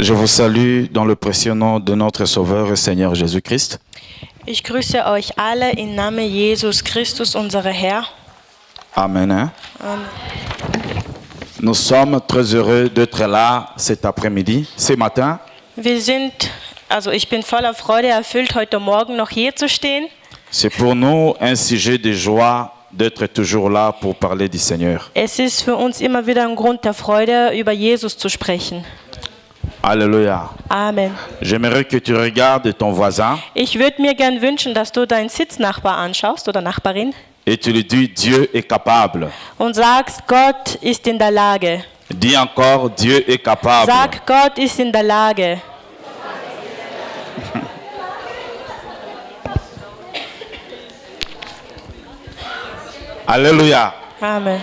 Je vous salue dans le précieux nom de notre Sauveur et Seigneur Jésus-Christ. Ich grüße euch alle im Namen Jesus Christus, unser Herr. Amen. Amen. Nous sommes très heureux d'être là cet après-midi, ce matin. Ich bin voller Freude erfüllt, heute Morgen noch hier zu stehen. C'est pour nous un sujet de joie d'être toujours là pour parler du Seigneur. Es ist für uns immer wieder ein Grund der Freude, über Jesus zu sprechen. Alléluia. Amen. J'aimerais que tu regardes ton voisin Ich würde mir gern wünschen, dass du deinen Sitznachbar anschaust oder Nachbarin et tu lui dis Dieu est capable. und sagst, Gott ist in der Lage. Dis encore Dieu est capable. Sag, Gott ist in der Lage. Alléluia. Amen.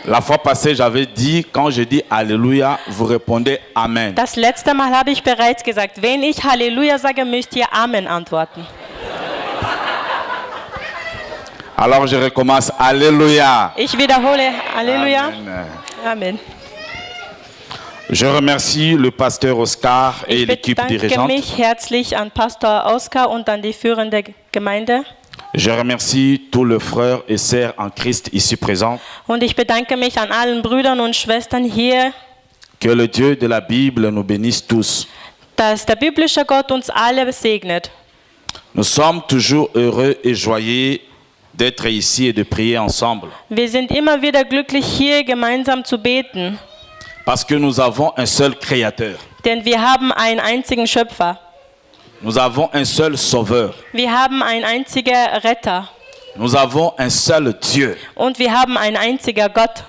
La fois passée, j'avais dit, quand je dis Alléluia, vous répondez Amen. Das letzte Mal habe ich bereits gesagt, wenn ich Halleluja sage, müsst ihr Amen antworten. Alors je recommence. Alléluia. Ich wiederhole Halleluja. Amen. Amen. Je remercie le pasteur Oscar et Ich l'équipe bedanke dirigeante. mich herzlich an Pastor Oskar und an die führende Gemeinde. Je remercie tous les frères et sœurs en Christ ici présents. Und ich bedanke mich an allen Brüdern und Schwestern hier, Que le Dieu de la Bible nous bénisse tous. dass der biblische Gott uns alle segnet. Nous sommes toujours heureux et joyeux d'être ici et de prier ensemble. Wir sind immer wieder glücklich, hier gemeinsam zu beten, Parce que nous avons un seul Créateur. denn wir haben einen einzigen Schöpfer. Nous avons un seul Sauveur. Wir haben einen einzigen Retter Nous avons un seul Dieu. und wir haben einen einzigen Gott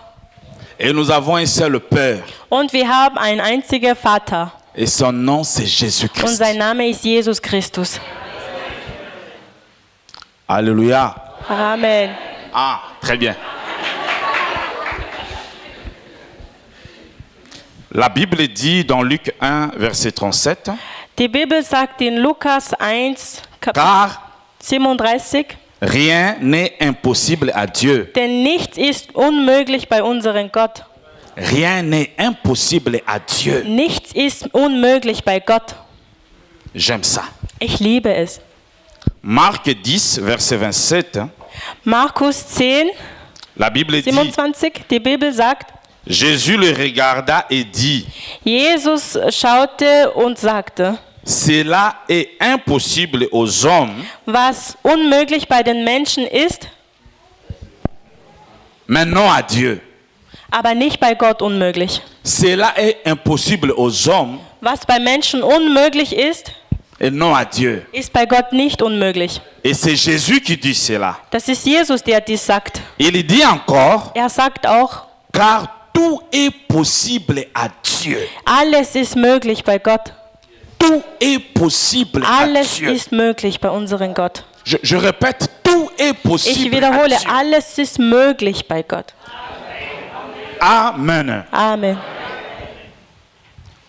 Et nous avons un seul Père. und wir haben einen einzigen Vater Et son nom, c'est und Jésus-Christ. sein Name ist Jesus Christus. Alléluia. Amen. Ah, très bien. La Bible dit dans Luc 1, verset 37, Die Bibel sagt in Lukas 1, Kapitel car 37, rien n'est impossible à Dieu. denn nichts ist unmöglich bei unserem Gott. Rien n'est impossible à Dieu. Nichts ist unmöglich bei Gott. J'aime ça. Ich liebe es. Marc 10, verset 27, Markus 10, la Bible dit, 27, die Bibel sagt, Jésus le regarda et dit, Jesus schaute und sagte, cela est impossible aux hommes, was unmöglich bei den Menschen ist, mais non à Dieu. aber nicht bei Gott unmöglich. Cela est impossible aux hommes Was bei Menschen unmöglich ist, et non à Dieu. ist bei Gott nicht unmöglich. Et c'est Jésus qui dit cela. Das ist Jesus, der dies sagt. Il dit encore, Er sagt auch, car tout est possible à Dieu. alles ist möglich bei Gott. Tout est possible à Alles Dieu. ist möglich bei unserem Gott. Je répète, tout est Ich possible à wiederhole, Dieu. alles ist möglich bei Gott. Amen. Amen.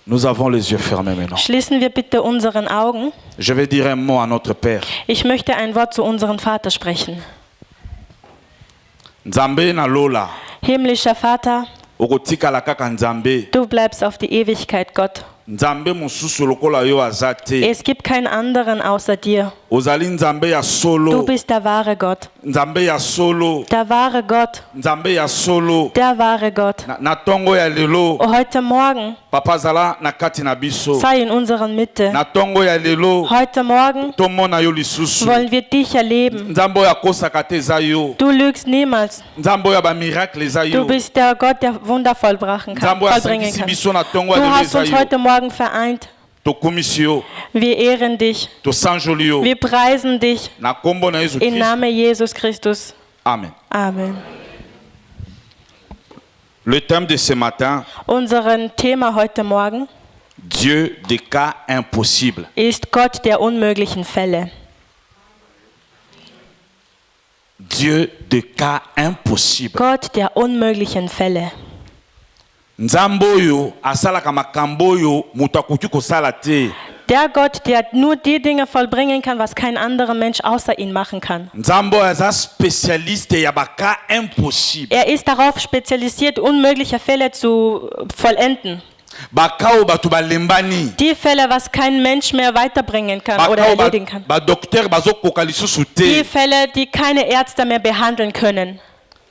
Nous avons les yeux fermés maintenant. Schließen wir bitte unseren Augen. Je vais dire un mot à notre Père. Ich möchte ein Wort zu unserem Vater sprechen. Nzambe na lola. Himmlischer Vater, Okotikala kaka Nzambe. du bleibst auf die Ewigkeit Gott. Nzambe mosusu lokola yo aza te. Es gibt keinen anderen außer dir. Ozali Nzambe ya Du solo. bist der wahre Gott. Nzambe ya solo. Der wahre Gott. Nzambe ya solo. Der wahre Gott. Na tongo ya lelo. Heute Morgen Papa zala na kati na biso. sei in unserer Mitte. Na tongo ya lelo. Heute Morgen Tomona yo lisusu. wollen wir dich erleben. Nzambe oyo akosaka te eza yo. Du lügst niemals. Nzambe oyo bamiracle eza Du yo. bist der Gott, der Wunder vollbringen Nzambe oyo vollbringen asangisi kann. biso na tongo ya Du lelo hast eza uns yo. heute Morgen vereint. Tokumisi yo. Wir ehren dich. Tosanjoli yo. Wir preisen dich Na kombo na Yesu im Christ. Namen Jesus Christus. Amen. Amen. Le thème de ce matin, Unser Thema heute Morgen Dieu des cas impossibles. ist Gott der unmöglichen Fälle. Dieu des cas impossibles. Gott der unmöglichen Fälle. Nzambe oyo asalaka makambo oyo moto akoki kosala te. Der Gott, der nur die Dinge vollbringen kann, was kein anderer Mensch außer ihn machen kann. Nzambe oyo aza spécialiste ya baka impossible. Er ist darauf spezialisiert, unmögliche Fälle zu vollenden. bakao batu balembani, Die Fälle, was kein Mensch mehr weiterbringen kann oder bakao erledigen kann. ba docteur bazokoka lisusu Die te. Fälle, die keine Ärzte mehr behandeln können.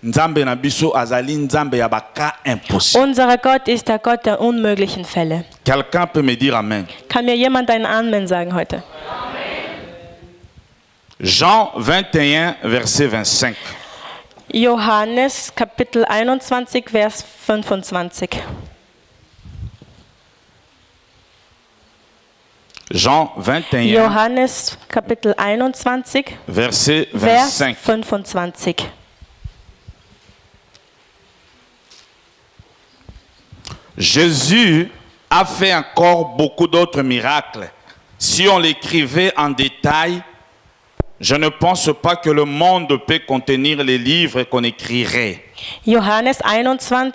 Nzambe na biso azali nzambe ya baka impossible. Unser Gott ist der Gott der unmöglichen Fälle. Quelqu'un peut me dire amen. Kann mir jemand ein Amen sagen heute? Jean 21 verset 25. Johannes Kapitel 21, Vers 25. Jean 21 Johannes Kapitel 21, verset Vers 25. 25. Jésus a fait encore beaucoup d'autres miracles. Si on l'écrivait en détail, je ne pense pas que le monde peut contenir les livres qu'on écrirait. Johannes 21,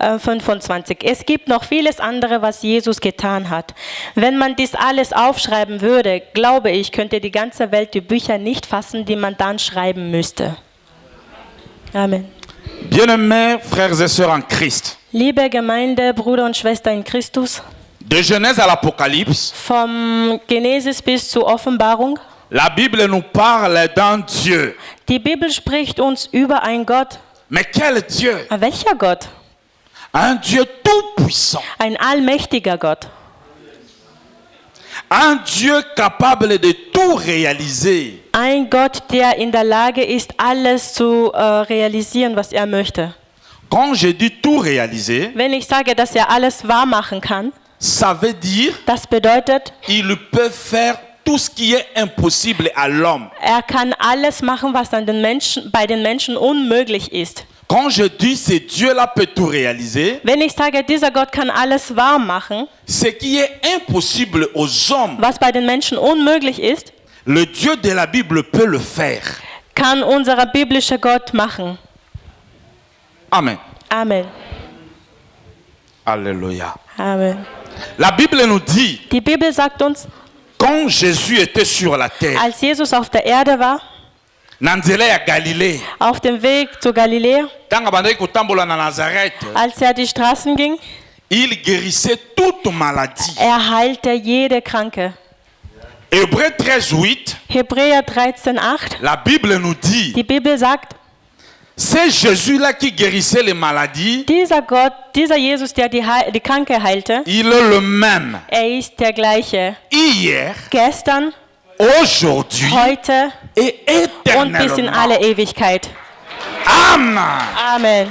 25. Es gibt noch vieles andere, was Jesus getan hat. Wenn man dies alles aufschreiben würde, glaube ich, könnte die ganze Welt die Bücher nicht fassen, die man dann schreiben müsste. Amen. Bien-aimés frères et sœurs en Christ, Liebe Gemeinde, Bruder und Schwester in Christus, de Genèse à l'Apocalypse, vom Genesis bis zur Offenbarung, la Bible nous parle d'un Dieu. die Bibel spricht uns über einen Gott. Mais quel Dieu? Welcher Gott? Un Dieu tout-puissant. Ein allmächtiger Gott. Un Dieu capable de tout réaliser. Ein Gott, der in der Lage ist, alles zu realisieren, was er möchte. Quand je dis tout réaliser, Wenn ich sage, dass er alles wahr machen kann, ça veut dire das bedeutet, il peut faire tout ce qui est impossible à l'homme. er kann alles machen, was an den Menschen, bei den Menschen unmöglich ist. Quand je dis ce Dieu-là peut tout réaliser, Wenn ich sage, dieser Gott kann alles wahr machen, ce qui est impossible aux hommes, was bei den Menschen unmöglich ist, le Dieu de la Bible peut le faire. kann unser biblischer Gott machen. Amen. Amen. Alléluia. Amen. La Bible nous dit, Die Bibel sagt uns, quand Jésus était sur la terre, als Jesus auf der Erde war, na nzela ya Galilée, auf dem Weg zu Galiläa, tanga bandaki kotambola na Nazareth, als er die Straßen ging, il guérissait toute maladie. er heilte jede Kranke. Hébreux 13:8, Hebräer 13,8. la Bible nous dit, Die Bibel sagt, c'est Jésus-là qui guérissait les maladies, dieser Gott, dieser Jesus, der die Kranke heilte, il est le même er ist der gleiche. hier, Gestern, aujourd'hui heute et und bis in éternellement. alle Ewigkeit. Amen. Amen.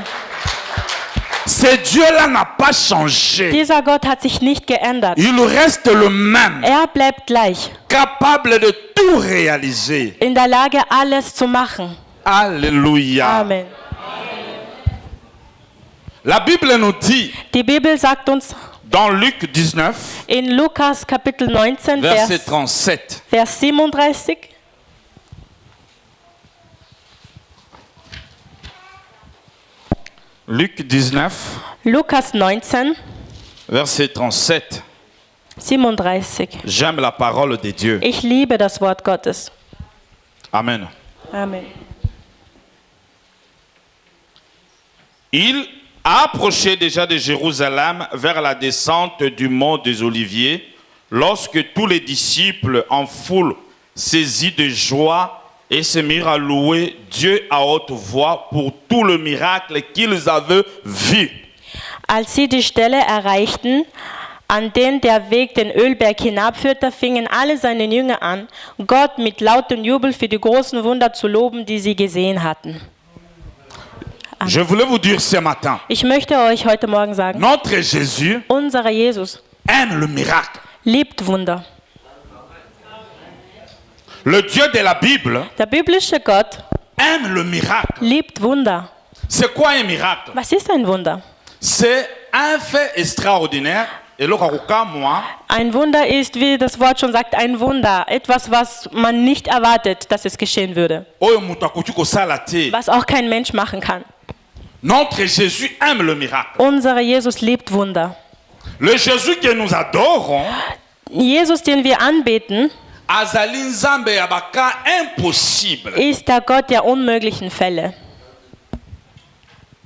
Ce Dieu-là n'a pas changé. Dieser Gott hat sich nicht geändert. Il reste le même, Er bleibt gleich, capable de tout réaliser. in der Lage, alles zu machen. Alléluia. Amen. La Bible nous dit, Die Bibel sagt uns dans Luc 19, in Lukas Kapitel 19, verset Vers 37, 37, Luc 19, Lukas 19, verset 37. 37. J'aime la parole de Dieu. Ich liebe das Wort Gottes. Amen. Amen. Il approchait déjà de Jérusalem vers la descente du mont des Oliviers, lorsque tous les disciples en foule, saisis de joie, et se mirent à louer Dieu à haute voix pour tout le miracle qu'ils avaient vu. Als sie die Stelle erreichten, an den der Weg den Ölberg hinabführte, fingen alle seine Jünger an, Gott mit lautem Jubel für die großen Wunder zu loben, die sie gesehen hatten. Je voulais vous dire ce matin, Ich möchte euch heute Morgen sagen, notre Jésus unser Jesus aime le miracle. liebt Wunder. Le Dieu de la Bible Der biblische Gott aime le miracle. liebt Wunder. C'est quoi un miracle? Was ist ein Wunder? C'est un fait extraordinaire. Et le moi, Ein Wunder ist, wie das Wort schon sagt, ein Wunder. Etwas, was man nicht erwartet, dass es geschehen würde. oyo mutu akoki kosala te. Was auch kein Mensch machen kann. Notre Jésus aime le miracle. Unser Jesus liebt Wunder. Le Jésus que nous adorons, Jesus, den wir anbeten, azali nzambe ya baka impossible. ist der Gott der unmöglichen Fälle.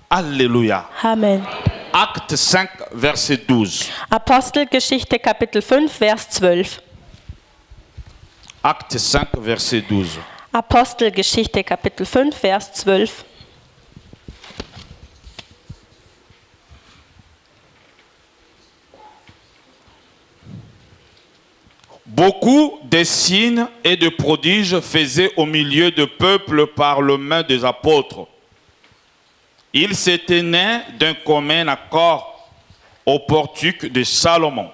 Alléluia. Amen. Acte 5, verset 12. Apostelgeschichte Kapitel 5, Vers 12. Acte 5, verset 12. Apostelgeschichte Kapitel 5, Vers 12. Beaucoup de signes et de prodiges faisaient au milieu de peuples par le main des apôtres. Ils se tenaient d'un commun accord au portique de Salomon.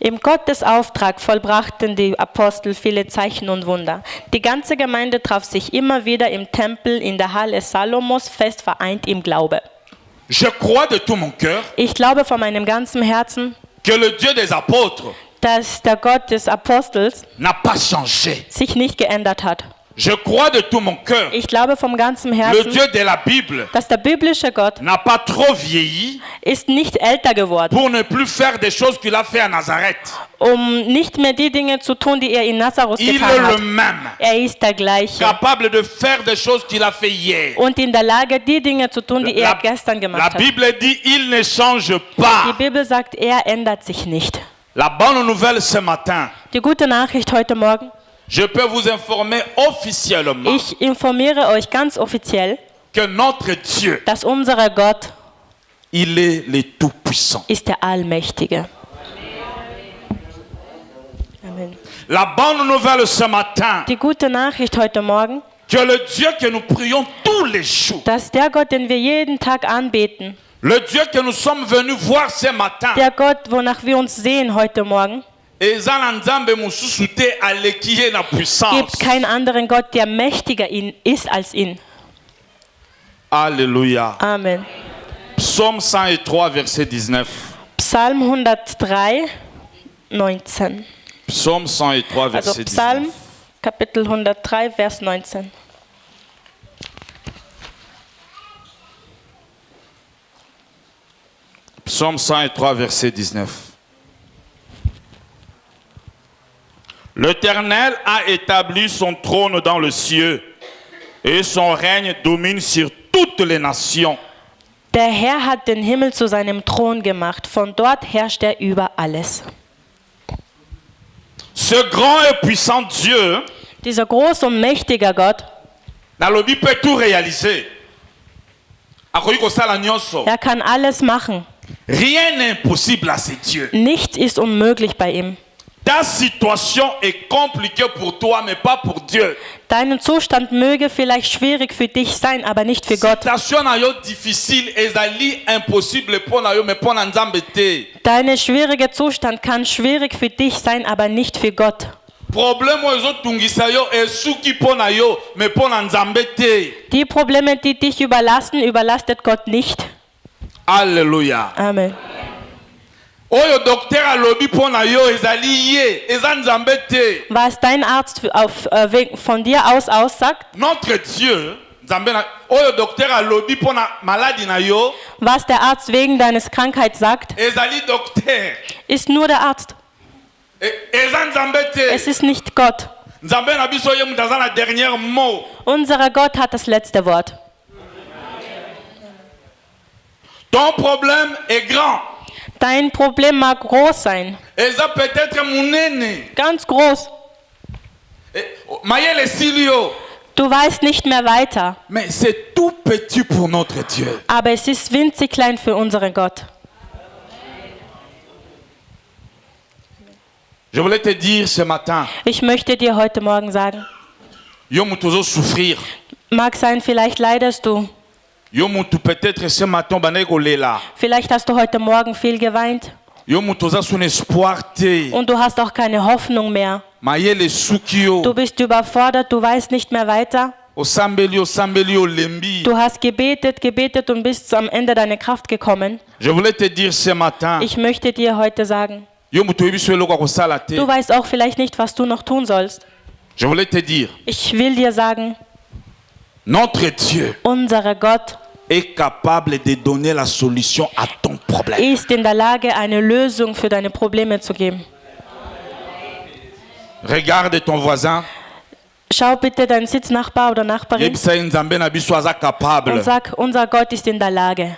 Im Gottesauftrag vollbrachten die Apostel viele Zeichen und Wunder. Die ganze Gemeinde traf sich immer wieder im Tempel in der Halle Salomos, fest vereint im Glaube. Je crois de tout mon cœur Ich glaube von meinem ganzen Herzen, que le Dieu des apôtres dass der Gott des Apostels n'a pas changé. sich nicht geändert hat. Je crois de tout mon cœur Ich glaube vom ganzen le Herzen, Dieu de la Bible dass der biblische Gott n'a pas trop vieilli ist nicht älter geworden, pour ne plus faire des choses qu'il a fait à Nazareth. nicht mehr die Dinge zu tun, die er in Nazareth Il est getan le hat. même, Er ist der gleiche capable de faire des choses qu'il a fait hier. und in der Lage, die Dinge zu tun, die er gestern La gemacht hat. Bible dit il ne change Die pas. Bibel sagt, er ändert sich nicht. La bonne nouvelle ce matin, Die gute Nachricht heute Morgen, je peux vous informer officiellement ich informiere euch ganz offiziell, que notre Dieu, dass unser Gott il est le Tout-Puissant. ist der Allmächtige. Amen. La bonne nouvelle ce matin, Die gute Nachricht heute Morgen, que le Dieu que nous prions tous les jours, dass der Gott, den wir jeden Tag anbeten, le Dieu que nous sommes venus voir ce matin, der Gott, wonach wir uns sehen heute Morgen, eza na nzambe mosusu te aleki ye na puissance. gibt keinen anderen Gott, der mächtiger ist als ihn. Alléluia. Amen. Psaume 103, verset 19. Psalm 103, 19. Psaume 103, Also verset Psalm 19. Kapitel 103, Vers 19. Psaume 103, verset 19. L'Éternel a établi son trône dans le ciel et son règne domine sur toutes les nations. Der Herr hat den Himmel zu seinem Thron gemacht. Von dort herrscht er über alles. Ce grand et puissant Dieu, Dieser große und mächtige Gott, nalobi peut tout réaliser. Akoki kosala nyonso. er kann alles machen. Rien n'est impossible à ce Dieu. Nichts ist unmöglich bei ihm. Ta situation est compliquée pour toi, mais pas pour Dieu. Dein Zustand möge vielleicht schwierig für dich sein, aber nicht für Gott. Situation na yo difficile, ezali impossible pour na yo, mais pour na nzambe te. Dein schwieriger Zustand kann schwierig für dich sein, aber nicht für Gott. Problème oyo ezotungisa yo esuki mpo na yo, mais mpo na nzambe te. Die Probleme, die dich überlasten, überlastet Gott nicht. Alléluia. Amen. Oyo docteur alobi mpo na yo ezali ye, eza nzambe te. Was dein Arzt von dir aus aussagt, Notre Dieu, nzambe na oyo docteur alobi mpo na maladie na yo, was der Arzt wegen deines Krankheits sagt, ezali docteur. ist nur der Arzt. Eza nzambe te. Es ist nicht Gott. Nzambe na biso ye mutu aza na dernier mot. Unser Gott hat das letzte Wort. Ton problème est grand. Dein Problem mag groß sein, Eza peut-être munene. ganz groß. Mayele silio. Du weißt nicht mehr weiter, Mais c'est tout petit pour notre Dieu. aber es ist winzig klein für unseren Gott. Je voulais te dire ce matin, Ich möchte dir heute Morgen sagen, yo mutu ozo souffrir. mag sein, vielleicht leidest du, Yo mutu peut-être ce matin banaye kolela. vielleicht hast du heute Morgen viel geweint Yo mutu oza son espoir te. und du hast auch keine Hoffnung mehr. Mayele suki yo. Du bist überfordert, du weißt nicht mehr weiter. Osambeli olembi. Du hast gebetet und bist am Ende deiner Kraft gekommen. Je voulais te dire ce matin, Ich möchte dir heute sagen, yo mutu oyebiso eloko akosala te. du weißt auch vielleicht nicht, was du noch tun sollst. Je voulais te dire, Ich will dir sagen, notre Dieu unser Gott est capable de donner la solution à ton problème. ist in der Lage, eine Lösung für deine Probleme zu geben. Regarde ton voisin. Schau bitte deinen Sitznachbar oder Nachbarin Yebisa ye nzambe na biso aza capable. und sag, unser Gott ist in der Lage.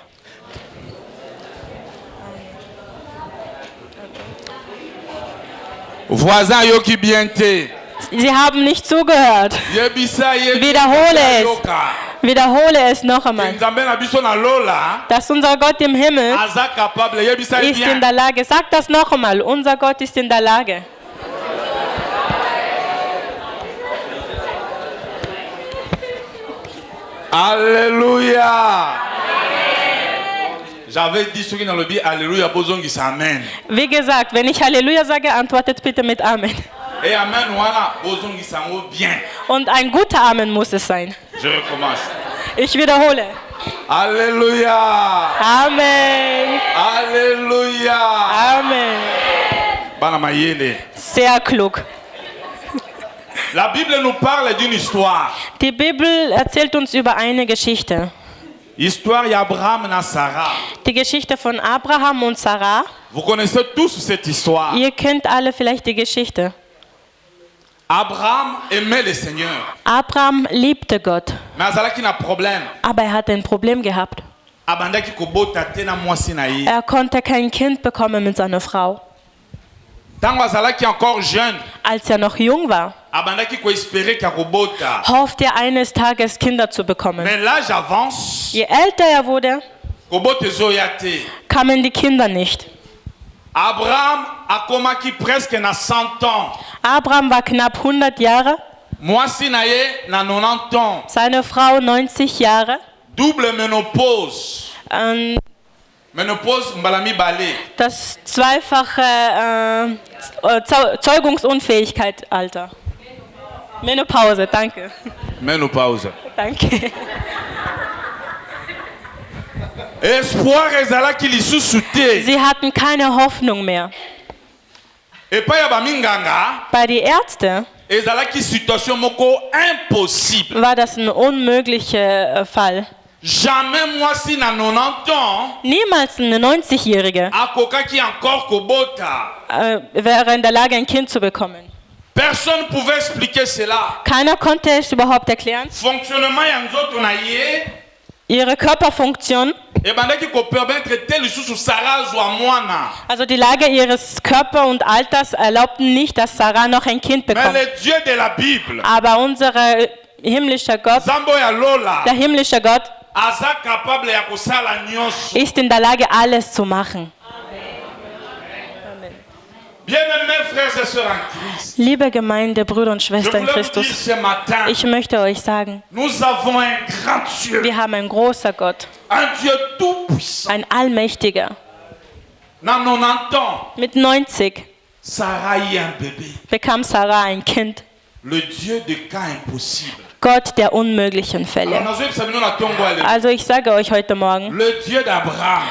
Voisin yoki bien te. Sie haben nicht zugehört. Yebisa yebi. Wiederhole es. Yoka. Wiederhole es noch einmal. Nzambe na biso na lola. Dass unser Gott im Himmel Aza capable yebisa ist in bien. der Lage. Sag das noch einmal. Unser Gott ist in der Lage. Alléluia. J'avais dit ce qui dans le Bible, Alléluia, bozongi sa amen. Wie gesagt, wenn ich Halleluja sage, antwortet bitte mit Amen. Et amen wana bozongi sango bien. Und ein guter Amen muss es sein. Je recommence. Ich wiederhole. Alléluia. Amen. Alléluia. Amen. Bana mayele. Sehr klug. La Bible nous parle d'une histoire. Die Bibel erzählt uns über eine Geschichte. Histoire d'Abraham et Sarah. Die Geschichte von Abraham und Sarah. Vous connaissez tous cette histoire. Ihr kennt alle vielleicht die Geschichte. Abraham aimait le Seigneur. Abraham liebte Gott, Mais azalaki na problème. aber er hatte ein Problem gehabt. Abandaki kobota te na mwasi na ye. Er konnte kein Kind bekommen mit seiner Frau. Tango azalaki encore jeune. Als er noch jung war, Abandaki ko espérer ka kobota. hoffte er eines Tages Kinder zu bekommen. Mais l'âge avance. Je älter er wurde, Kobote zoya te. kamen die Kinder nicht. Abraham akomaki presque na 100 ans. Abraham war knapp 100 Jahre, Mwasi na ye na 90 ans. seine Frau 90 Jahre. Double ménopause. Ménopause mbala mibale. Das zweifache Zeugungsunfähigkeit, Alter. Menopause, danke. Ménopause. Danke. Espoir ezalaki lisusu te. Sie hatten keine Hoffnung mehr. Epai ya baminganga Bei den Ärzten ezalaki situation moko impossible. war das ein unmöglicher Fall. Jamais mwasi na 90 ans Niemals eine 90-Jährige akokaki encore kobota. wäre in der Lage, ein Kind zu bekommen. Personne pouvait expliquer cela. Keiner konnte es überhaupt erklären. Fonctionnement ya nzoto na ye Ihre Körperfunktion, ebandaki kopermettre te lisusu Sarah azwa mwana. also die Lage ihres Körper und Alters erlaubten nicht, dass Sarah noch ein Kind Mais bekommt. le Dieu de la Bible, Aber unser himmlischer Gott, Zambo ya Lola, der himmlische Gott, aza capable ya kosala nyonso. ist in der Lage, alles zu machen. Bien-aimés frères et sœurs en Christ, Liebe Gemeinde, Brüder und je Schwestern in voulais vous dire Christus, ce matin, ich möchte euch sagen, nous avons un grand Dieu, wir haben einen großen Gott, un Dieu tout-puissant. ein Allmächtiger. Dans 90 ans, Mit 90 Sarah y a un bébé. bekam Sarah ein Kind. Le Dieu de cas impossible. Gott der unmöglichen Alors, Fälle. nous avons na tongo ale. Also ich sage euch heute Morgen, Le Dieu d'Abraham,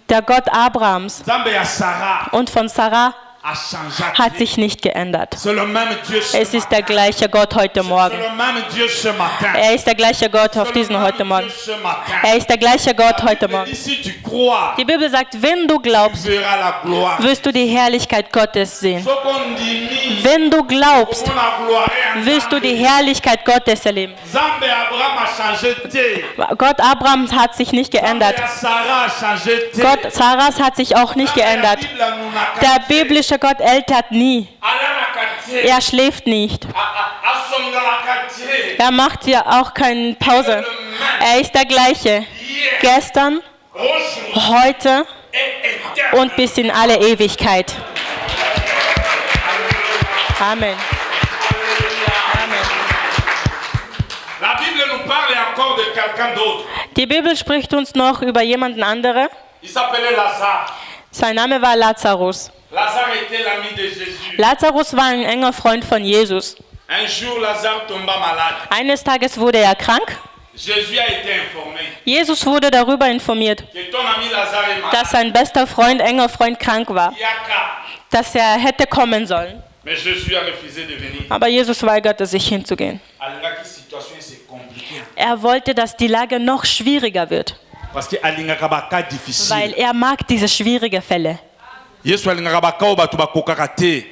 der Gott Abrahams Zambe ya Sarah, und von Sarah a changé. hat sich nicht geändert. C'est le même Dieu ce Es ist matin. der gleiche Gott heute C'est Morgen. le même Dieu ce matin. Er ist der gleiche Gott auf C'est le diesen même heute Morgen. Dieu ce matin. Er ist der gleiche Gott heute Mais Morgen. si tu crois, Die Bibel sagt, wenn du tu glaubst, verras la gloire. wirst du die Herrlichkeit Gottes sehen. Ce qu'on dit, Wenn du glaubst, on a gloire en wirst du die Zambe. Herrlichkeit Gottes erleben. Zambe Abraham a changé te. Gott Abrahams hat sich nicht geändert. Zambe Sarah a changé te. Gott Sarahs hat sich auch nicht geändert. Der biblische Gott altert nie. Er schläft nicht. Er macht ja auch keine Pause. Er ist der gleiche. Gestern, heute und bis in alle Ewigkeit. Amen. La Bible nous parle encore de quelqu'un d'autre. Die Bibel spricht uns noch über jemanden anderen. Il s'appelait Lazare. Sein Name war Lazarus. Lazare était l'ami de Jésus. Lazarus war ein enger Freund von Jesus. Un jour, Lazare tomba malade. Eines Tages wurde er krank. Jésus a été informé Jesus wurde darüber informiert, que ton ami Lazare est malade. dass sein bester Freund, enger Freund krank war, Yaka. dass er hätte kommen sollen. Mais Jésus a refusé de venir. Aber Jesus weigerte sich hinzugehen. Alingaki situation c'est compliqué. Er wollte, dass die Lage noch schwieriger wird, Parce que alingaka baka difficile. weil er mag diese schwierigen Fälle. Yesu alingaka baka o bato bakokaka te.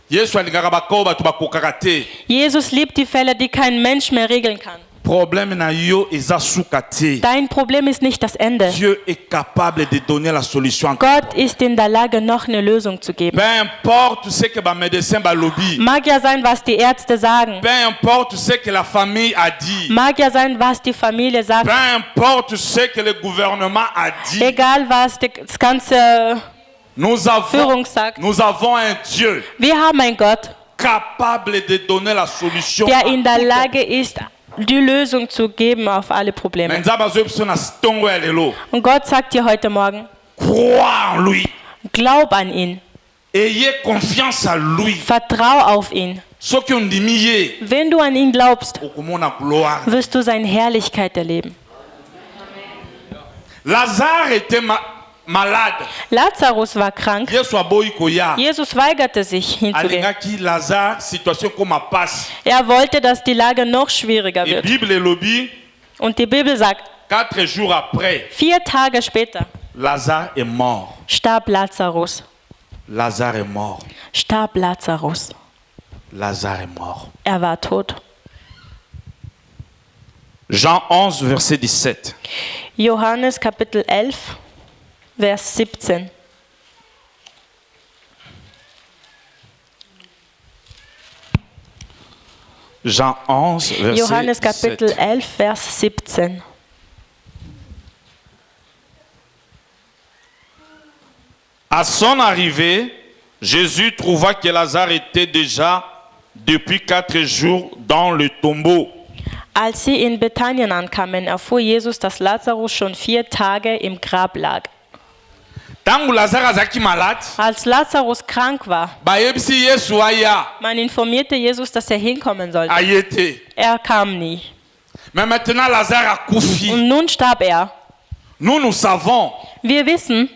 Yesu alingaka baka o bato bakokaka te. Jesus liebt die Fälle, die kein Mensch mehr regeln kann. problème na yo eza suka te. Dein Problem ist nicht das Ende. Dieu est capable de donner la solution. Gott ist in der Lage, noch eine Lösung zu geben. Peu importe ce que ba médecin ba lobby. Mag ja sein, was die Ärzte sagen. Peu importe ce que la famille a dit. Mag ja sein, was die Familie sagt. Peu importe ce que le gouvernement a dit. Egal, was das ganze Nous Führung sagt. avons un Dieu Wir haben einen Gott, capable de donner la solution. der in der Lage ist, die Lösung zu geben auf alle Probleme. Und Gott sagt dir heute Morgen, crois en lui. glaub an ihn, Ayez confiance en lui. vertrau auf ihn. Soki ondimi ye, Wenn du an ihn glaubst, okomona gloire. wirst du seine Herrlichkeit erleben. Lazare était malade. Lazarus war krank. Yesu aboyi koya. Jesus weigerte sich hinzugehen. Alingaki Lazare situation koma passe. Er wollte, dass die Lage noch schwieriger Et wird. Bible elobi Und die Bibel sagt, 4 jours après, 4 Tage später Lazare est mort. starb Lazarus. Lazare est mort. Starb Lazarus. Lazare est mort. Er war tot. Jean 11 verset 17. Johannes Kapitel 11, Vers 17. Jean 11 verset Johannes Kapitel 17. 11, Vers 17. À son arrivée, Jésus trouva que Lazare était déjà depuis 4 jours dans le tombeau. Als sie in Bethanien ankamen, erfuhr Jesus, dass Lazarus schon 4 Tage im Grab lag. Tangu Lazare azaki malade, Als Lazarus krank war, bayebisi Yesu aya, man informierte Jesus, dass er hinkommen sollte. ayete. Er kam nie. Mais maintenant Lazare akufi. Und nun starb er. Nous savons, Wir wissen,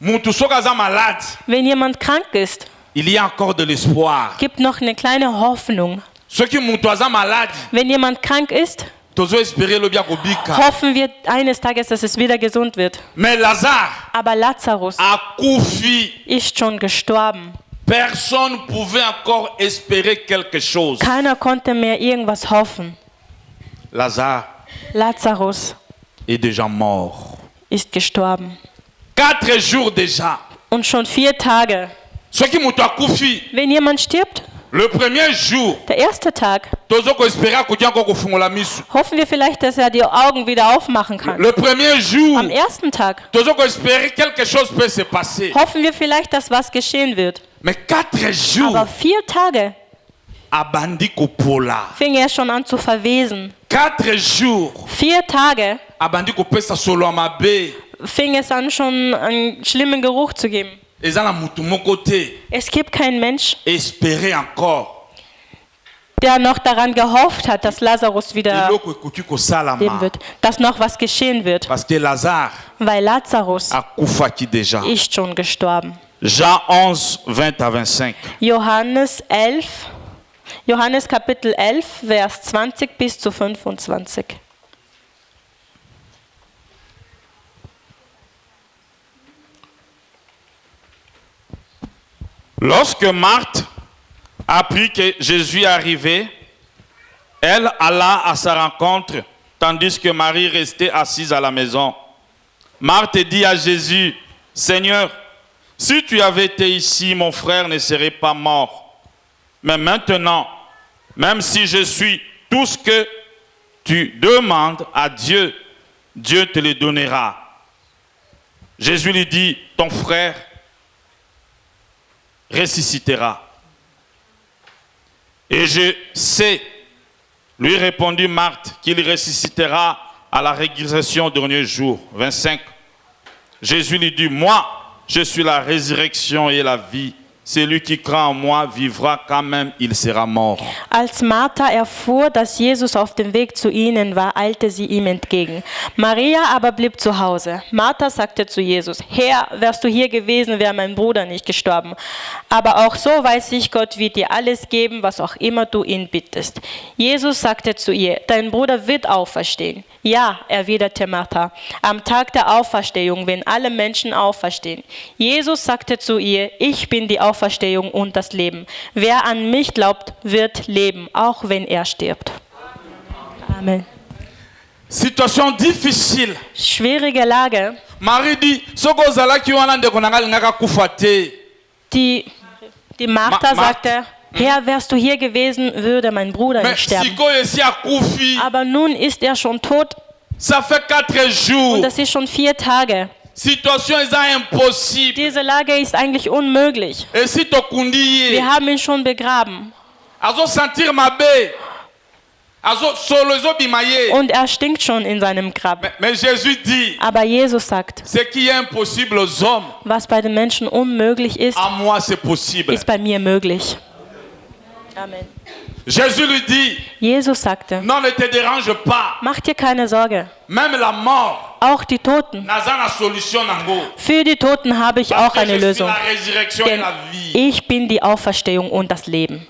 mutu soki aza malade, wenn jemand krank ist, il y a encore de l'espoir. gibt noch eine kleine Hoffnung. Soki mutu aza malade, Wenn jemand krank ist, tozo espérer lobi akobika. hoffen wir eines Tages, dass es wieder gesund wird. Mais Lazare Aber Lazarus akufi. ist schon gestorben. Personne pouvait encore espérer quelque chose. Keiner konnte mehr irgendwas hoffen. Lazare Lazarus est déjà mort. ist gestorben. 4 jours déjà. Und schon 4 Tage. Soki mutu akufi, Wenn jemand stirbt, le premier jour, der erste Tag, tozoko espérer akoki encore kofungola misu. hoffen wir vielleicht, dass er die Augen wieder aufmachen kann. Le premier jour, Am ersten Tag tozoko espérer quelque chose peut se passer. hoffen wir vielleicht, dass was geschehen wird. Mais 4 jours, Aber 4 Tage abandi kopola. fing er schon an zu verwesen. 4 jours, 4 Tage abandi kopesa solo ya mabe. fing es an, schon einen schlimmen Geruch zu geben. Eza na mutu moko te. Es gibt keinen Mensch, Espérer encore. der noch daran gehofft hat, dass Lazarus wieder Eloko ekoki leben kosalama. wird, dass noch was geschehen wird. Parce que Lazare Weil Lazarus akufaki déjà. ist schon gestorben. Jean 11, 20 à 25. Johannes Kapitel 11, Vers 20 bis zu 25. Lorsque Marthe apprit que Jésus arrivait, elle alla à sa rencontre, tandis que Marie restait assise à la maison. Marthe dit à Jésus, « Seigneur, si tu avais été ici, mon frère ne serait pas mort. Mais maintenant, même si je suis tout ce que tu demandes à Dieu, Dieu te le donnera. » Jésus lui dit, « Ton frère ressuscitera. » Et je sais, lui répondit Marthe, qu'il ressuscitera à la résurrection du dernier jour. 25. Jésus lui dit, moi, je suis la résurrection et la vie. Celui qui croit en moi vivra quand même, il sera mort. Als Martha erfuhr, dass Jesus auf dem Weg zu ihnen war, eilte sie ihm entgegen. Maria aber blieb zu Hause. Martha sagte zu Jesus, Herr, wärst du hier gewesen, wäre mein Bruder nicht gestorben. Aber auch so weiß ich, Gott wird dir alles geben, was auch immer du ihn bittest. Jesus sagte zu ihr, dein Bruder wird auferstehen. Ja, erwiderte Martha, am Tag der Auferstehung, wenn alle Menschen auferstehen. Jesus sagte zu ihr, ich bin die Auferstehung und das Leben. Wer an mich glaubt, wird leben, auch wenn er stirbt. Amen. Situation difficile. schwierige Lage. Marie dit, soko ozalaki wana ndeko na ngai alingaka kufa te. Die Martha Ma- sagte, Herr, wärst du hier gewesen, würde mein Bruder nicht Mais sterben. sikoyo esi akufi. Aber nun ist er schon tot Ça fait 4 jours. und das ist schon 4 Tage. Situation eza impossible. Diese Lage ist eigentlich unmöglich. Esi tokundi ye. Wir haben ihn schon begraben Azo sentir mabe. Azo solo ezobima ye. und er stinkt schon in seinem Grab. Mais Jésus dit, Aber Jesus sagt, ce qui est impossible aux hommes, was bei den Menschen unmöglich ist, à moi c'est possible. ist bei mir möglich. Amen. Jésus lui dit, Jesus sagte, non, ne te dérange pas. mach dir keine Sorge, Même la mort, auch die Toten. naza na solution nango. Für die Toten habe ich auch Parce que eine je suis Lösung. la résurrection et Denn la vie. ich bin die Auferstehung und das Leben.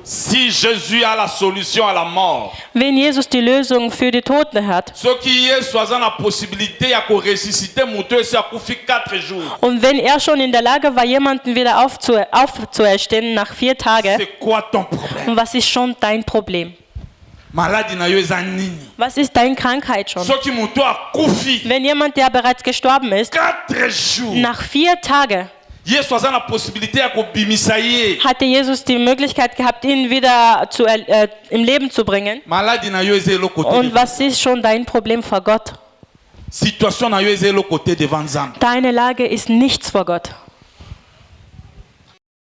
Si Jésus a la solution à la mort, Wenn Jesus die Lösung für die Toten hat ce qui est soit la possibilité ya ko ressusciter moto esi akufi 4 jours. und wenn er schon in der Lage war, jemanden wieder aufzuerstehen nach 4 Tagen, C'est quoi ton problème? was ist schon dein Problem? Maladie na yo eza nini? Was ist deine Krankheit schon? Soki moto akufi Wenn jemand, der bereits gestorben ist, 4 jours. nach 4 Tagen Ye soit la possibilité ya ko bimisa ye. hatte Jesus die Möglichkeit gehabt, ihn wieder im Leben zu bringen. Maladie na yo eza eloko Und te. was ist schon dein Problem vor Gott? Situation na yo eza eloko te devant Nzambe. Deine Lage ist nichts vor Gott.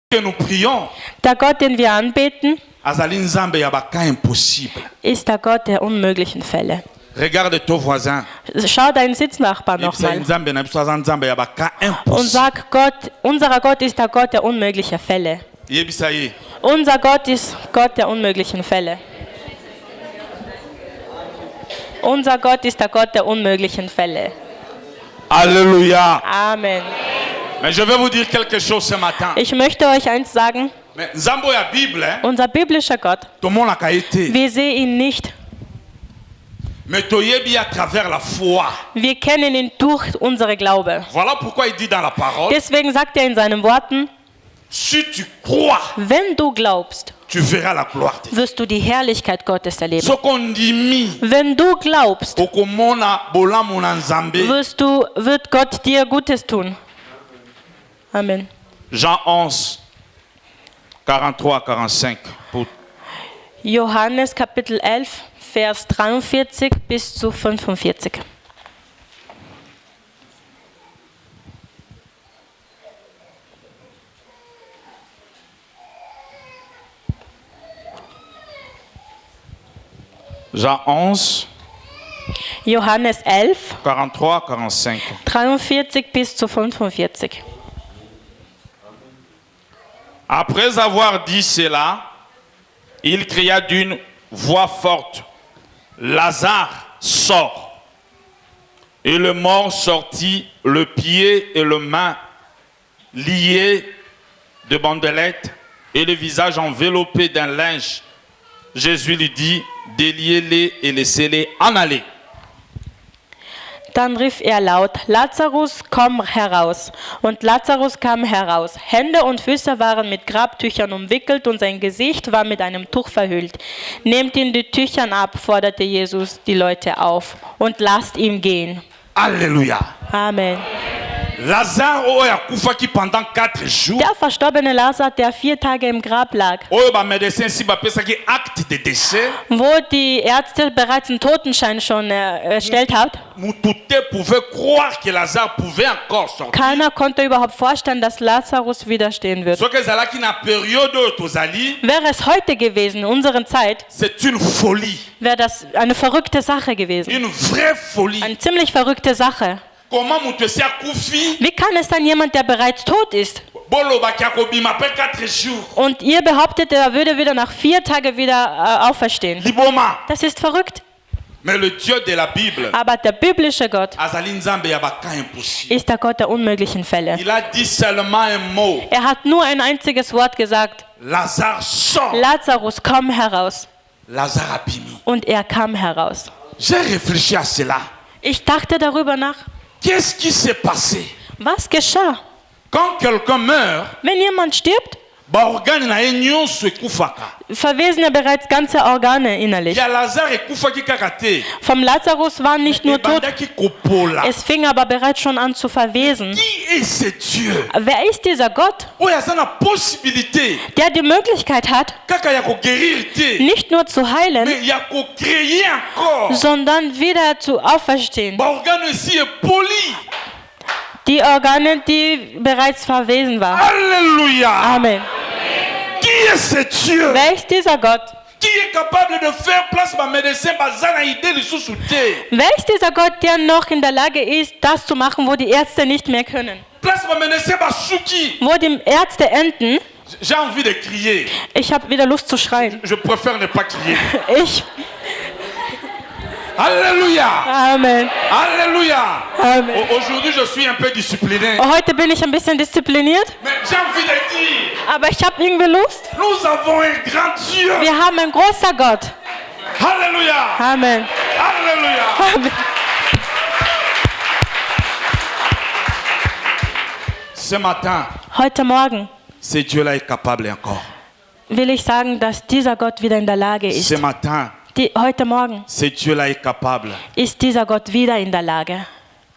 Que nous prions, Der Gott, den wir anbeten, azali Nzambe ya baka impossible. ist der Gott der unmöglichen Fälle. Regarde ton voisin. Schau deinen Sitznachbarn Yebisa nochmal Nzambe na biso aza Nzambe ya baka und impossible. sag Gott, unser Gott ist der Gott der unmöglichen Fälle. Yebisa ye. Unser Gott ist Gott der unmöglichen Fälle. Unser Gott ist der Gott der unmöglichen Fälle. Alléluia. Amen. Mais je vais vous dire quelque chose ce matin. Ich möchte euch eins sagen, Mais Nzambe ya Bible, unser biblischer Gott, tout le monde a été. wir sehen ihn nicht. Mais toyebi à travers la foi. Wir kennen ihn durch unsere Glaube. Voilà pourquoi il dit dans la parole, Deswegen sagt er in seinen Worten, si tu crois, wenn du glaubst, tu verras la gloire de Dieu. wirst du die Herrlichkeit Gottes erleben. Ce qu'on dit mi, Wenn du glaubst, okomona bolamu na Nzambe. wird Gott dir Gutes tun. Amen. Jean 11, 43-45. Johannes Kapitel 11, Vers 43 bis zu 45. Jean 11, Johannes 11, 43-45. 43 bis zu 45. Après avoir dit cela, il cria d'une voix forte, Lazare, sort. Et le mort sortit, le pied et le main liés de bandelettes et le visage enveloppé d'un linge. Jésus lui dit, déliez-les et laissez-les en aller. Dann rief er laut, Lazarus, komm heraus. Und Lazarus kam heraus. Hände und Füße waren mit Grabtüchern umwickelt und sein Gesicht war mit einem Tuch verhüllt. Nehmt ihn die Tüchern ab, forderte Jesus die Leute auf, und lasst ihn gehen. Alléluia. Amen. Lazare oyo akufaki pendant 4 jours. Der verstorbene Lazar, der 4 Tage im Grab lag, Oyo ba médecin si bapesaki acte de décès. wo die Ärzte bereits einen Totenschein schon erstellt hat. Moutouté pouvait croire que Lazare pouvait encore sortir. Keiner konnte überhaupt vorstellen, dass Lazarus widerstehen wird. Ce que ezalaki na période oyo tozali, Wäre es heute gewesen, in unserer Zeit, c'est une folie, wäre das eine verrückte Sache gewesen. une vraie folie. Eine ziemlich verrückte Sache. Comment moto esi akufi Wie kann es dann jemand, der bereits tot ist, bolobaki akobima après 4 jours? und ihr behauptet, er würde wieder nach 4 Tagen wieder auferstehen? Liboma. Das ist verrückt. Mais le Dieu de la Bible, Aber der biblische Gott azali Nzambe ya baka impossible. ist der Gott der unmöglichen Fälle. Il a dit seulement un mot. Er hat nur ein einziges Wort gesagt, Lazare sort. Lazarus, komm heraus. Lazare abimi. Und er kam heraus. J'ai réfléchi à cela. Ich dachte darüber nach, Qu'est-ce qui s'est passé? was geschah? Quand quelqu'un meurt, Wenn jemand stirbt, baorgane na ye nyonso ekufaka. Verwesen ja bereits ganze Organe innerlich. Ya Lazare ekufaki kaka te. Vom Lazarus war nicht nur tot, Ebandaki kopola. es fing aber bereits schon an zu verwesen. Qui est ce Dieu? Wer ist dieser Gott, Oyo aza na possibilité der die Möglichkeit hat, kaka ya koguérir te, nicht nur zu heilen, mais ya kocréer encore. sondern wieder zu auferstehen? Baorgane esi epoli. Die Organe, die bereits verwesen waren. Alléluia. Amen. Qui est ce Dieu? Wer ist dieser Gott? Qui est capable de faire place ba médecin baza na idée lisusu te? Wer ist dieser Gott, der noch in der Lage ist, das zu machen, wo die Ärzte nicht mehr können? Place ba médecin basuki. Wo die Ärzte enden, J'ai envie de crier. ich habe wieder Lust zu schreien. Je préfère ne pas crier. Ich, Alléluia. Amen. Alléluia. Amen. Aujourd'hui, je suis un peu discipliné. Heute bin ich ein bisschen diszipliniert, Mais j'ai envie de dire, aber ich habe irgendwie Lust. nous avons un grand Dieu. Wir haben einen großen Gott. Alléluia. Amen. Alléluia. Amen. Ce matin, Heute Morgen ce Dieu-là est capable encore. will ich sagen, dass dieser Gott wieder in der Lage ist. Ce matin, Heute Morgen ce Dieu-là est capable. ist dieser Gott wieder in der Lage.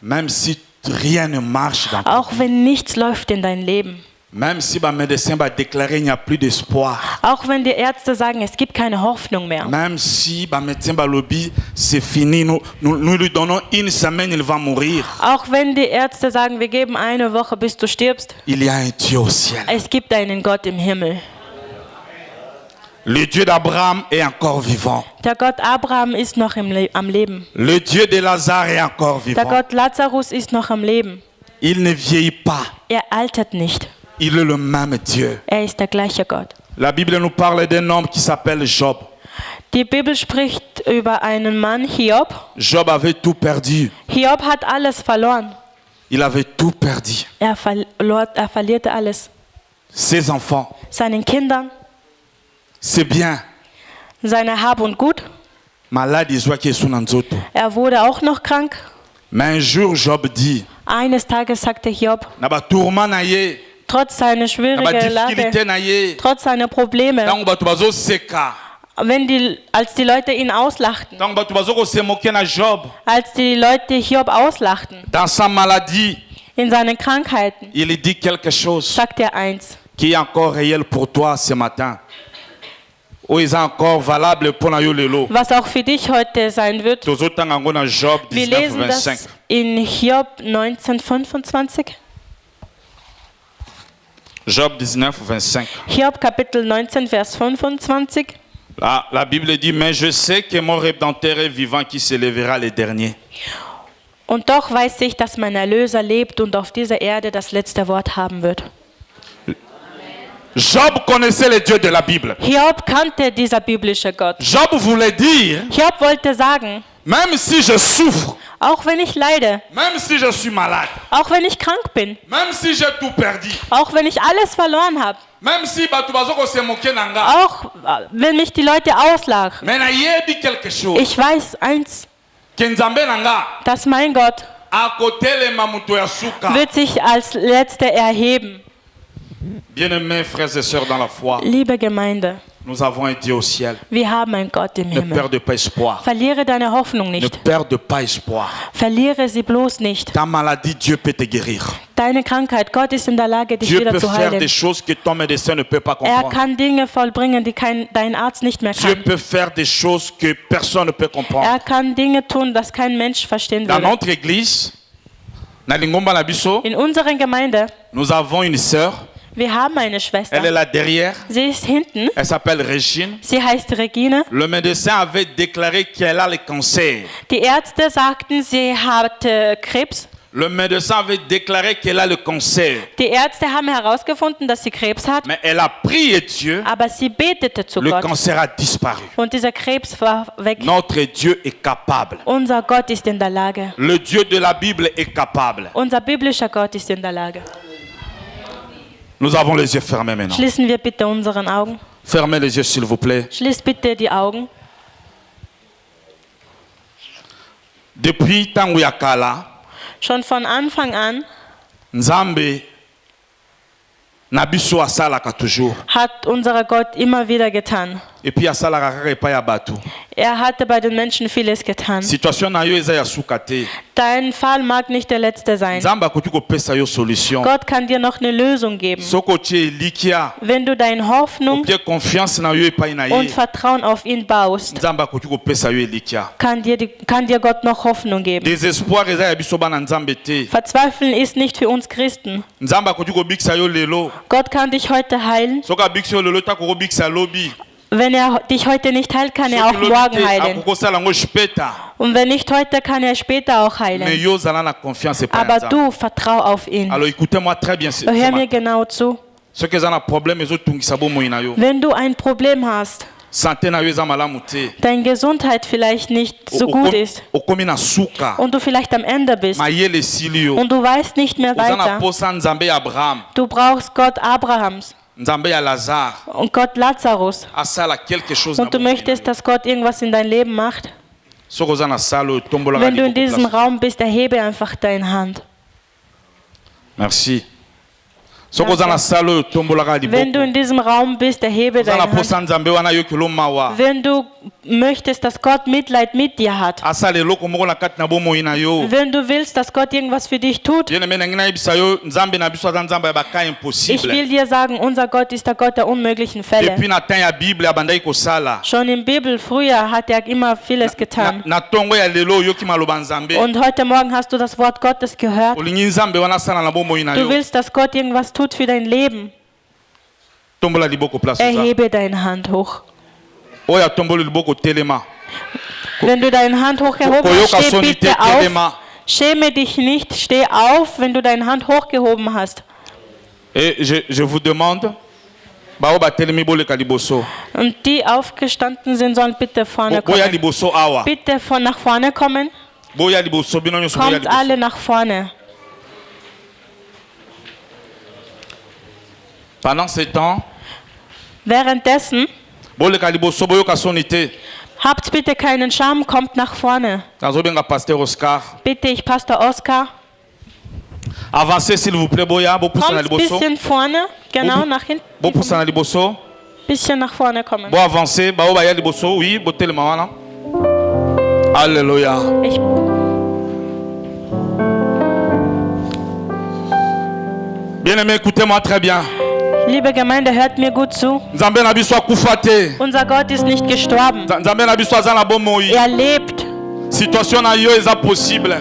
Même si rien ne marche dans ta vie, Auch wenn nichts läuft in dein Leben. même si le médecin va déclarer qu'il n'y a plus d'espoir, Auch wenn die Ärzte sagen, es gibt keine Hoffnung mehr. même si le médecin va lobby, c'est fini, nous lui donnons une semaine, il va mourir. Auch wenn die Ärzte sagen, wir geben eine Woche, bis du stirbst. Il y a un Dieu au ciel. Es gibt einen Gott im Himmel. Le Dieu d'Abraham est encore vivant. Der Gott Abraham ist noch am Leben. Le Dieu de Lazare est encore Der vivant. Gott Lazarus ist noch am Leben. Il ne vieillit pas. Er altert nicht. Il est le même Dieu. Er ist der gleiche Gott. La Bible nous parle d'un homme qui s'appelle Job. Die Bibel spricht über einen Mann, Hiob. Job avait tout perdu. Hiob hat alles verloren. Il avait tout perdu. Er verlierte alles. Ses enfants, Seinen Kindern, c'est bien. seine Hab und Gut. Malade, il qui est sous nzoto. Er wurde auch noch krank. Mais un jour, Job dit, Eines Tages sagte Hiob, na ba tourment na ye, trotz seiner na ba schwierigen difficulté Lage, na ye, trotz seiner Probleme, tango bato bazo seka, als die Leute ihn auslachten, tango bato bazo ko se moquer na Job, als die Leute Hiob auslachten, dans sa maladie, in seinen Krankheiten, il dit quelque chose sagt er eins, qui est encore réel pour toi ce matin. Ou est encore valable pour na yo lelo. was auch für dich heute sein wird. Tozotanga ngo na Job Wir 19, lesen 25. das in Hiob 19,25. Job 19, 25. Hiob Kapitel 19, Vers 25. La Bible dit, mais je sais que mon Rédempteur est vivant qui s'élèvera le dernier. Und doch weiß ich, dass mein Erlöser lebt und auf dieser Erde das letzte Wort haben wird. Job connaissait le Dieu de la Bible. Hiob kannte dieser biblische Gott. Job voulait dire, Hiob wollte sagen, même si je souffre, auch wenn ich leide, même si je suis malade, auch wenn ich krank bin, même si j'ai tout perdu, auch wenn ich alles verloren habe, même si bato bazoko se moquer nanga, auch wenn mich die Leute auslachen, mais na yebi quelque chose. ich weiß eins, Que nzambe nanga dass mein Gott akotelema muto ya suka. wird sich als Letzter erheben. Bien-aimés frères et sœurs dans la foi, Liebe Gemeinde, nous avons un Dieu au ciel. wir haben einen Gott im Ne Himmel. perde pas espoir. Verliere deine Hoffnung Ne nicht. perde pas espoir. Verliere sie bloß nicht. Ta maladie, Dieu peut te guérir. Deine Krankheit, Gott ist in der Lage, dich Dieu wieder peut zu faire heilen. des choses que ton médecin ne peut pas Er comprendre. kann Dinge vollbringen, die dein Arzt nicht mehr Dieu kann. peut faire des choses que personne ne peut comprendre. Er kann Dinge tun, das kein Mensch verstehen Dans würde. notre église, na Lingomba na biso, In unserer Gemeinde, nous avons une sœur. wir haben eine Elle est Schwester. là derrière. Sie ist hinten. Elle s'appelle Régine. Sie heißt Regine. Le médecin avait déclaré qu'elle a le cancer. Die Ärzte sagten, sie hat Krebs. Le médecin avait déclaré qu'elle a le cancer. Die Ärzte haben herausgefunden, dass sie Krebs hat, Mais elle a prié Dieu. aber sie betete zu Le Gott. cancer a disparu. Und dieser Krebs war weg. Notre Dieu est capable. Unser Gott ist in der Lage. Le Dieu de la Bible est capable. Unser biblischer Gott ist in der Lage. Nous avons les yeux fermés maintenant. Schließen wir bitte unseren Augen. Fermez les yeux s'il vous plaît. Schließt bitte die Augen. Depuis tangu ya kala, Schon von Anfang an Nzambe na biso asalaka toujours. hat unser Gott immer wieder getan. Et puis asalaka kaka epai ya bato. Er hatte bei den Menschen vieles getan. Situation na yo eza ya suka te. Dein Fall mag nicht der letzte sein. Nzambe akoki kopesa yo solution. Gott kann dir noch eine Lösung geben. Soko tie elikia, Wenn du deine Hoffnung opie confiance na yo epai na und ye. Vertrauen auf ihn baust, Nzambe akoki kopesa yo elikia. kann dir Gott noch Hoffnung geben. Désespoir eza ya biso bana Nzambe te. Verzweifeln ist nicht für uns Christen. Nzambe akoki kobikisa yo lelo. Gott kann dich heute heilen. Soki abikisi yo lelo tako kobikisa lobi. Wenn er dich heute nicht heilt, kann er auch Soki lobi morgen te heilen. akokosala yango speta. Und wenn nicht heute, kann er später auch Mais heilen. yo zala na confiance epai ya Aber Nzambe. du, vertrau auf ihn. Alors écoutez-moi très bien. Hör mir genau zu. Soki eza na problème ezotungisa bomoi na yo. Wenn du ein Problem hast, Santé na yo eza malamu te. deine Gesundheit vielleicht nicht so gut ist Okomi na suka. und du vielleicht am Ende bist Mayele esili yo. und du weißt nicht mehr Oza na weiter, posa Nzambe ya Abraham. du brauchst Gott Abrahams Nzambe ya Lazare. und Gott Lazarus Asala quelque chose na und du bomoi na möchtest, yo. dass Gott irgendwas in dein Leben macht. Soki oza na sala oyo tombolaka Wenn du in liboko diesem place. Raum bist, erhebe einfach deine Hand. Merci. Soki oza na sala oyo tombolaka Wenn du liboko. in diesem Raum bist, erhebe Oza na deine Hand. posa Nzambe wana yokelo mawa. Wenn du möchtest, dass Gott Mitleid mit dir hat, Asala eloko moko na kati na bomoi na yo. wenn du willst, dass Gott irgendwas für dich tut, Bien-aimé na ngai nayebisa yo Nzambe na biso aza Nzambe ya baka ich impossible. will dir sagen, unser Gott ist der Gott der unmöglichen Depuis Fälle. na temps ya Bible abandaki kosala. Schon in der Bibel früher hat er immer vieles getan. Na ntongo ya lelo oyoki maloba Nzambe. Und heute Morgen hast du das Wort Gottes gehört. Olingi Nzambe wana asala na bomoi na Du yo. willst, dass Gott irgendwas tut für dein Leben. Tombola liboko place oza. Erhebe deine Hand hoch. Oyo atomboli liboko telema. Wenn du deine Hand hochgehoben Koyoka hast, steh soni bitte te auf. telema. Schäme dich nicht, steh auf, wenn du deine Hand hochgehoben hast. Et je vous demande, bao batelemi boleka liboso. Und die aufgestanden sind, sollen bitte vorne Boya kommen. liboso awa. Bitte von nach vorne kommen. Boya liboso bino nyonso boya Kommt liboso. alle nach vorne. Pendant ce temps, Währenddessen, boleka liboso boyoka soni te. habt bitte keinen Scham, kommt nach vorne. Nazobenga Pasteur Oscar. Bitte, ich Pastor Oskar. Avancez s'il vous plaît boya, bopusa na Kommt liboso. bisschen vorne, genau nach hinten. Bopusa na liboso. Bisschen nach vorne kommen. Bo avancer, bao baya liboso, oui, botelema wana. Alléluia. Ich, Bien-aimé, écoutez-moi très bien. liebe Gemeinde, hört mir gut zu. Nzambe na biso akufa te. Unser Gott ist nicht gestorben. Nzambe na biso aza na bomoi. Er lebt. Situation na yo eza possible.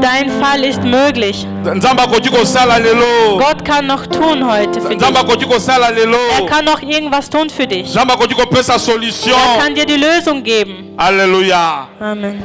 Dein Fall ist möglich. Nzambe akoki kosala lelo. Gott kann noch tun heute für Nzambe dich. akoki kosala lelo. Er kann noch irgendwas tun für dich. Nzambe akoki kopesa solution. Er kann dir die Lösung geben. Alléluia. Amen.